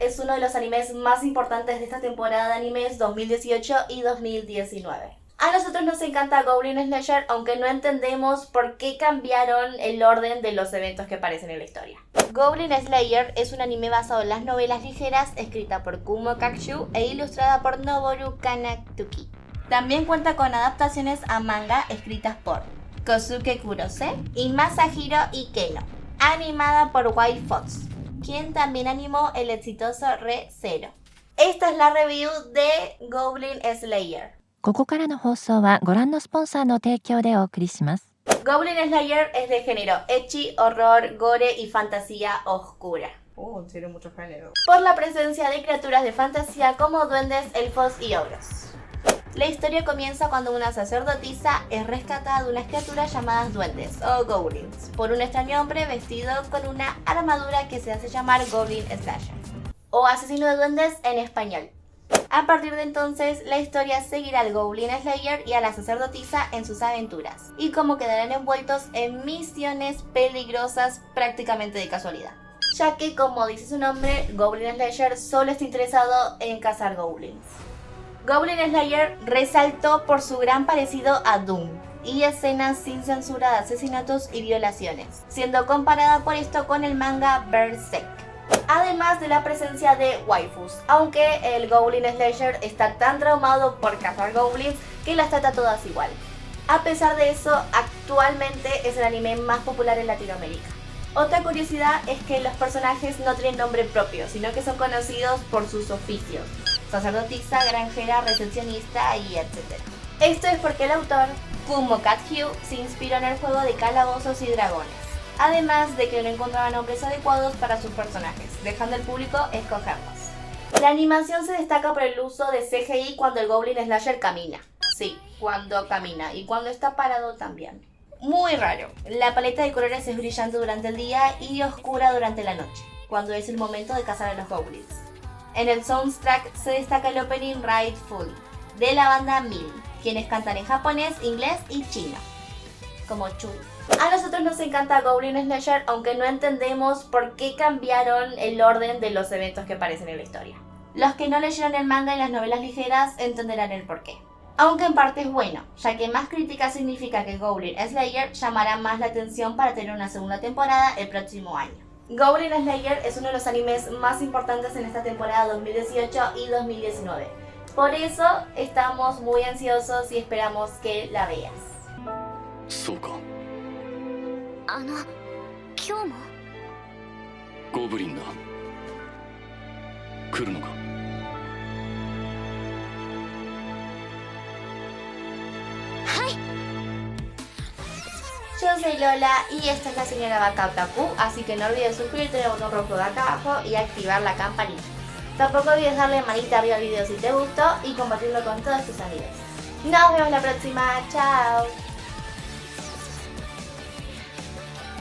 es uno de los animes más importantes de esta temporada de animes 2018 y 2019. A nosotros nos encanta Goblin Slayer, aunque no entendemos por qué cambiaron el orden de los eventos que aparecen en la historia. Goblin Slayer es un anime basado en las novelas ligeras, escrita por Kumo Kakushu e ilustrada por Noboru Kanatsuki. También cuenta con adaptaciones a manga escritas por Kosuke Kurose y Masahiro Ikeno, animada por White Fox, quien también animó el exitoso Re:Zero. Esta es la review de Goblin Slayer. ここからの放送はご覧のスポンサーの提供でお送りします。 Goblin Slayer es de género ecchi, horror, gore y fantasía oscura. Tiene mucho género. Por la presencia de criaturas de fantasía como duendes, elfos y ogros. La historia comienza cuando una sacerdotisa es rescatada de unas criaturas llamadas duendes o goblins por un extraño hombre vestido con una armadura que se hace llamar Goblin Slayer o asesino de duendes en español. A partir de entonces, la historia seguirá al Goblin Slayer y a la sacerdotisa en sus aventuras, y cómo quedarán envueltos en misiones peligrosas prácticamente de casualidad, ya que, como dice su nombre, Goblin Slayer solo está interesado en cazar goblins. Goblin Slayer resaltó por su gran parecido a Doom y escenas sin censura de asesinatos y violaciones, siendo comparada por esto con el manga Berserk. Además de la presencia de waifus, aunque el Goblin Slayer está tan traumado por cazar goblins que las trata todas igual. A pesar de eso, actualmente es el anime más popular en Latinoamérica. Otra curiosidad es que los personajes no tienen nombre propio, sino que son conocidos por sus oficios: sacerdotisa, granjera, recepcionista y etc. Esto es porque el autor, Kumo Kakushu, se inspiró en el juego de Calabozos y Dragones, además de que no encontraba nombres adecuados para sus personajes, dejando al público escogerlos. La animación se destaca por el uso de CGI cuando el Goblin Slayer camina. Sí, cuando camina, y cuando está parado también. Muy raro. La paleta de colores es brillante durante el día y oscura durante la noche, cuando es el momento de cazar a los goblins. En el soundtrack se destaca el opening Ride Full de la banda Mil, quienes cantan en japonés, inglés y chino, como Chuy. A nosotros nos encanta Goblin Slayer, aunque no entendemos por qué cambiaron el orden de los eventos que aparecen en la historia. Los que no leyeron el manga y las novelas ligeras entenderán el porqué. Aunque en parte es bueno, ya que más crítica significa que Goblin Slayer llamará más la atención para tener una segunda temporada el próximo año. Goblin Slayer es uno de los animes más importantes en esta temporada 2018 y 2019. Por eso estamos muy ansiosos y esperamos que la veas. そうか。今日もゴブリンだ。来るのか。はい。 Yo soy Lola y esta es la señora Vaca Otaku, así que no olvides suscribirte en el botón rojo de acá abajo y activar la campanita. Tampoco olvides darle manita arriba al video si te gustó y compartirlo con todos tus amigos. Nos vemos la próxima, chao.